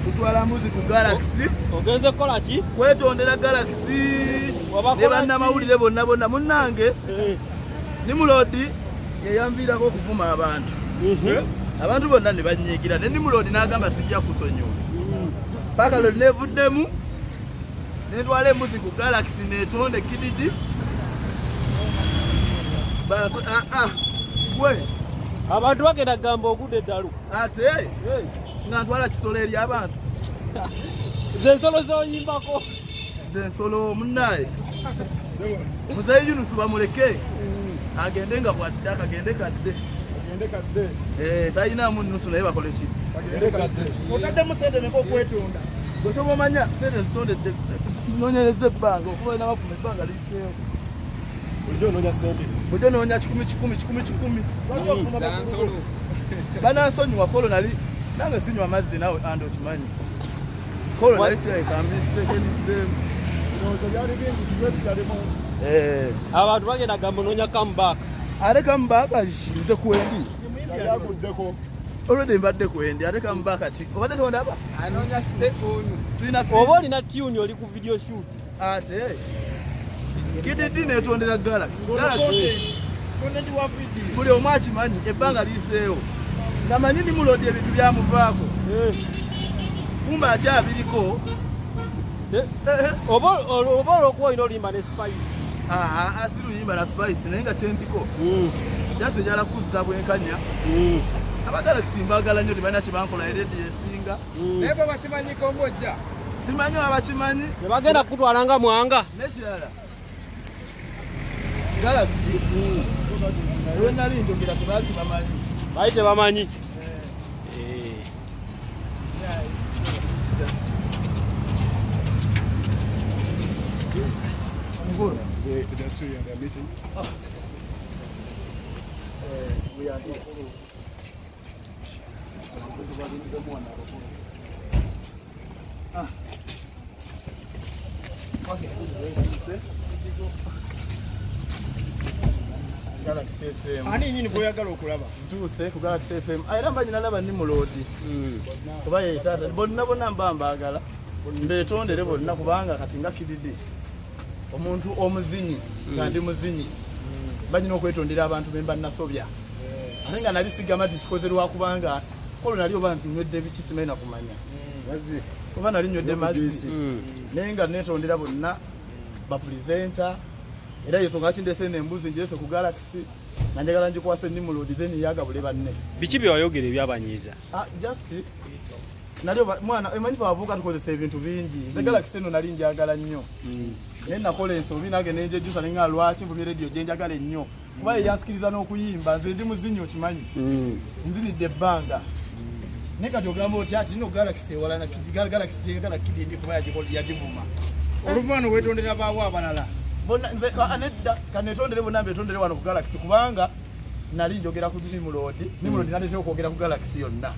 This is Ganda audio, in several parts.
Kutwala mbuzi ku galaxy. Ogenze kola ki? Kwetondera galaxy. Nebanna mawulire bonna bonna munnange. Nimrod yeyamvirako okuvuma abantu. Abantu bonna ne banyigira ne Nimrod n'agamba sijja kusonyiwa. Paka lwe nevuddemu netwala embuzi ku galaxy netonde kididi. Gwe abantu bagenda gamba ogudde eddalu. Ate nga ntwala kisolo eri abantu. Zensolo zoyimbako. Zensolo munnaye. Muzayi Yunus bamuleke. Agende nga bwadde akagende kadde. Tayina munnusu naye bakole ki? Agende kadde. Otaddemu sente neko kwetunda. Gwe kyobamanya sente zitondedde nonyereza ebbanga okuba n'abafuna ebbanga liiseewo. Bulijjo noonya sente. Bulijjo noonya 10. Lwaki ofuna banansonyiwa kolo nali nange sinywa amazzi nawe andi okimanyi. Kolo nali kiraikambistekeniddeemu. Abantu bagenda gamba noonya comeback. Ate comeback nze kwendi. Olwedde mbadde kwendi ate comeback ki? Obadde tondaba? Anoonya step on. Oba olina tune oli ku video shoot. Ate kididi netondera galaxy. Buli omu akimanyi ebbanga liiseewo. Nga manyi Nimrod ebintu byamuvaako. Kumba akyabiriko. Oba olwokuba olina olimba ne spice. Asiruyimba na spice naye nga kyempiko. Jase njala kuzza bwenkanya. Abagalaxy mbagala nnyo tebalina kye bankola eredi esinga. Naye bwe bakimanyi kombojja. Simanyi abakimanyi. Ne bagenda kutwala nga mwanga. Nekirala. Galaxy. Ewe nali njogera tebaali bamanyi. Baali tebamanyi. That's why you are meeting. We are here. Galaxy FM. Ani nyinyi boyagala okulaba? Ntuse ku Galaxy FM. Era mbanyi nalaba Nimrod. Kuba yetata bonna mbambagala. Mbetondere bonna kubanga kati nga kididi. Omuntu omuzinyi kandi muzinyi. Banyina okwetondera abantu bemba nasobya. Ate nga nali sigamba nti kikozerwa kubanga kolo nali oba nywedde bikisimena kumanya. Wazi. Kuba nali nywedde mazzi. Naye nga netondera bonna bapresenter. Era yeso nga kindese n'embuzi njese ku Galaxy. Nanjagala njikwase Nimrod then yagabule banne. Biki byayogera ebyabanyiza? Just nali mwana emanyi bavuka tukozesa ebintu bingi. Ze Galaxy eno nali njagala nnyo. Nenda kola ensobi nage nenje jusa ninga lwaki mvumye radio jenjagala ennyo. Kuba yansikiriza n'okuyimba nze ndi muzinyi okimanyi. Nzinidde ebbanga. Neka togamba oti ati no Galaxy wala na Galaxy yegala kidindi kuba yagivuma. Oluvano wetondera baawo abalala. Bonna nze anedda kanetondere bonna mbetondere wano ku Galaxy kubanga nali njogera ku Nimrod. Nimrod nalete okwogera ku Galaxy yonna.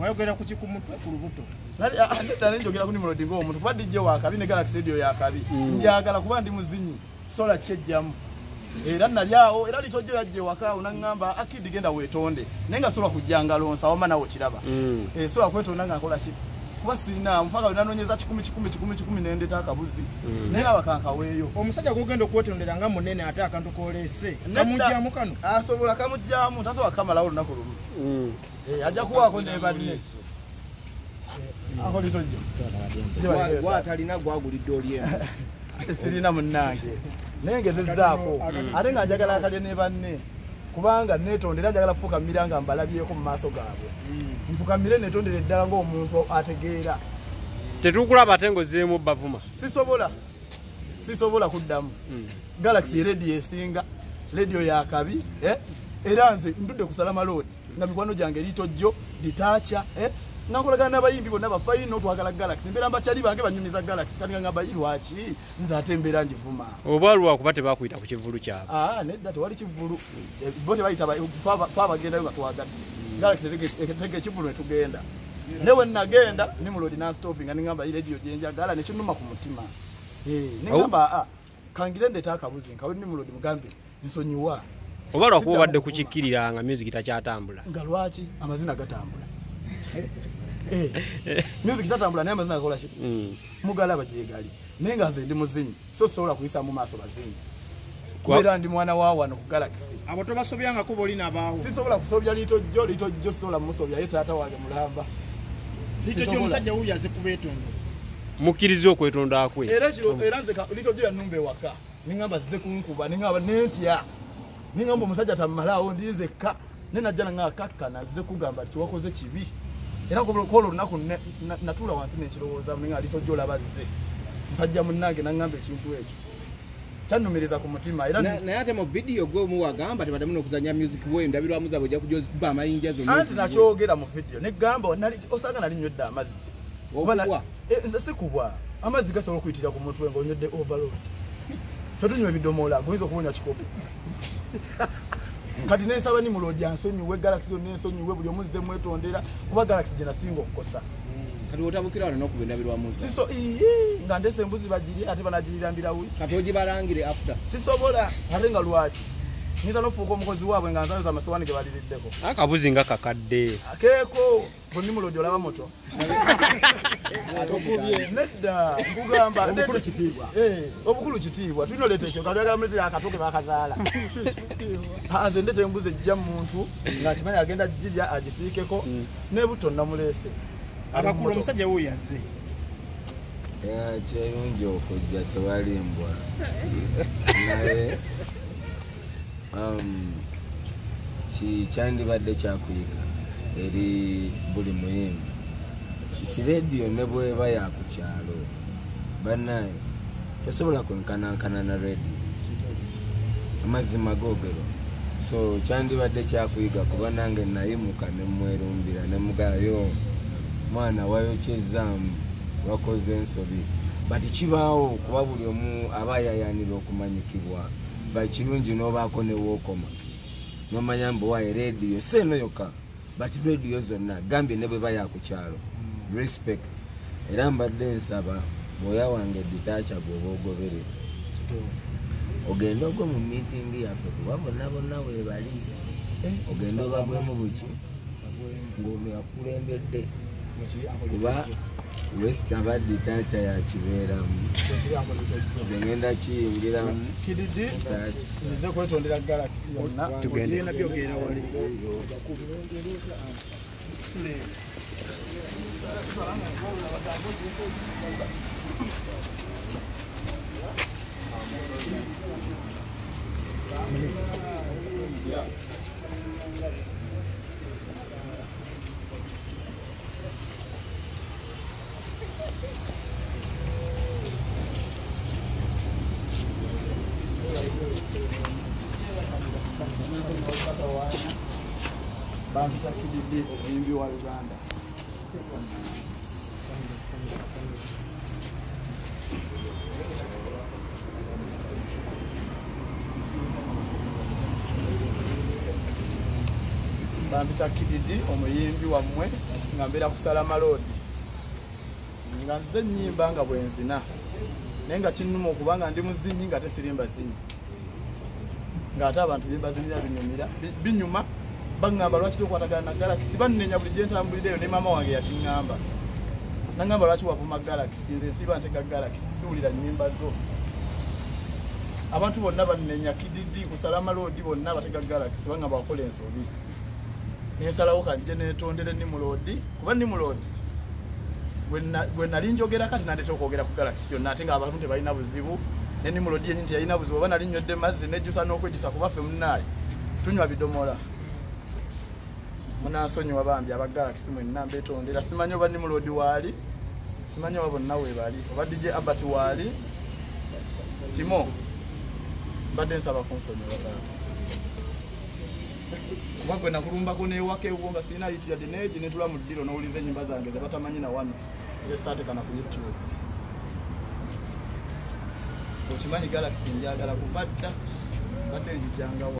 Wayogera ku kikumutwe ku lubuto. Nali anedda njogera ku Nimrod ng'omuntu kuba DJ wa kabi ne Galaxy radio ya kabi. Njagala kuba ndi muzinyi sola kyejjamu. Era nali awo era litojjo yajje waka unangamba akidi genda wetonde. Nenga sola kujjanga lonsa wama nawo kiraba. Sola kwetonda nga akola ki? Kuba sina mpaka unanonyeza 10 nendeta akabuzi. Naye abakanka weeyo. Omusajja gugenda okwetondera nga munene ate akantu kolese. Kamujjamu kano. Asobola kamujjamu tasobola kamala olunaku lumu. Ajja kuwaako ne banne. Ako litojjo. Watalina gwagulidde olyengo. Sirina munnange. Nengezezzaako ate nga njagala akalye ne banne kubanga netondera njagala fuka miranga mbalabyeko mu maaso gaabwe. Nfukamire netondera eddala ng'omuntu ategeera. Tetukulaba ate ng'ozzeemu bavuma. Sisobola kuddamu. Galaxy radio esinga radio ya kabi era nze ndudde kusala malodi nga mikwano gyange litojjo litaacha nakolagana n'abayimbi bonna bafayino twagala galaxy mbeera mbachali bange banyumiza galaxy kati ngamba lwaki nze ate mbeera njivuma oba lwakuba tebakuyita ku kivulu kyabwe nedda tewali kivulu bo tebayita fa bagendayo nga twagadde galaxy tege ekivulu ne tugenda newe nagenda nimrod non-stopping nga ningamba radio gyenjagala nekinuma ku mutima ningamba kangire ndeeta akabuzi nkawe nimrod mugambe nsonyiwa oba lwakuba obadde kukikkirira nga music takyatambula nga lwaki amazina gatambula music tatambula naye amazina gakola ki mugalaba gyegali naye nga nze ndi muzinyi so sobola kuyisa mu maaso bazinyi kubeera ndi mwana wa wano ku galaxy abo tobasobyangako boli nabaawo sisobola kusobya litojjo sobola musobya ye taata wange mulamba litojjo omusajja wuyo aze kubeetonda mukkiriza okwetonda kwe era nze litojjo yanumba ewaka ningamba zize kunkuba ningamba nentya ningamba omusajja tammalawo ndinzekka nenajja nangakakkana zize kugamba ti wakoze kibi era kola olunaku natuula wansi nekirowooza ninga litojjo olaba zze musajja munnange nangamba ekintu ekyo kyanumiriza ku mutima era naye ate mu vidiyo gwe muwagamba tebadde muno okuzanya music we ndabirwamu zaabwe ojja kuba amayinja zonna anti nakyogera mu vidiyo negamba osanga nali nywedde amazzi nze sikubwa amazzi gasobola okuyitira ku mutwe ng'onywedde overload totunywa ebidomola goyinza okubonya kikopo kati nensaba nimrod ansonyiwe galaxy yonna ensonyiwe buli omuzze mwetondera kuba galaxy gye nasinga okukosa kati otabukira wano n'okuba endabirwamu siso nga ndese embuzi bagirye ate banagirira mbirawi kati ogibalangire after sisobola ate nga lwaki nyinza n'ofuuka omukozi waabwe nga nzanza amasowaani ge baliriddeko akabuzi nga kakadde akeeko bwe nimrod olaba moto nedda nkugamba obukulu kitiibwa tulina oleeta ekyo katuyagala muletera akatoke bakazaala nze ndeta embuzi ejja muntu ng'akimanyi agenda girya agisiikeko nebuto namuleese abakulu omusajja wuyo azze kirungi okujja tewali mbwa naye kyandibadde kyakuyiga eri buli muyimbi nti rediyo ne bweba yakukyalo bannaye tosobola kwenkanankana na rediyo amazima googero so kyandibadde kyakuyiga kuba nange nayimuka nemwerumbira nemugayo mwana wayokyezaamu wakoze ensobi bati kibaawo kuba buli omu aba yayanira okumanyikibwa bakirungi n'obaako newookoma nomanya mbu waye rediyo seeno yokka bati rediyo zonna gambye ne bwe bayakukyalo respect era mbadde nsaba mwoya wange ditacha gwoba ogobere ogenda ogwo mu meeting yaffe kuba bonna bonna weebali ogenda obagwemu buki ng'ono yakulembedde kuba west abadde tacha yakibeeramu ngenda kiyingiramu kididi nze kwetondera galaxy yonna tugende byogera wali bantu takididi omuyimbi wa Uganda bantu takididi omuyimbi wammwe nga mbeera kusala malodi nga nze nnyimba nga bwenzina naye nga kinnuma okubanga ndi muzinyi nga tesirimba zinyi ng'ate abantu byebazinira binyuma bangamba lwaki tokwatagana na galaxy bannenya buli gye ntambulireyo ne maama wange yakiŋŋamba nangamba lwaki wavuma galaxy nze siba nteka galaxy siwulira nnyimba zo abantu bonna bannenya kididi kusala malodi bonna bateka galaxy bangamba wakola ensobi nensalawo kanjije netondere nimrod kuba nimrod gwe nali njogera kati nandeta okwogera ku galaxy yonna ate nga abantu tebalina buzibu ne nimrod yenyini teyalina buzibu oba nali nywedde mazzi nejjusa n'okwejjusa kuba ffe munaayi tunywa bidomola munansonyiwa bambi aba galaxy mwenna mbetondera simanyi oba nimrod waali simanyi oba bonna weebali oba dj albert waali timo mbadde nsaba kunsonyiwa kuba gwe nakulumbako n'ewaka ewo nga sirina yiti yadde neegi netula mu ddiro n'owuliza ennyimba zange ze batamanyi na wano ze saatekana ku youtube okimanyi galaxy njagala kuba dda badde njijjangawo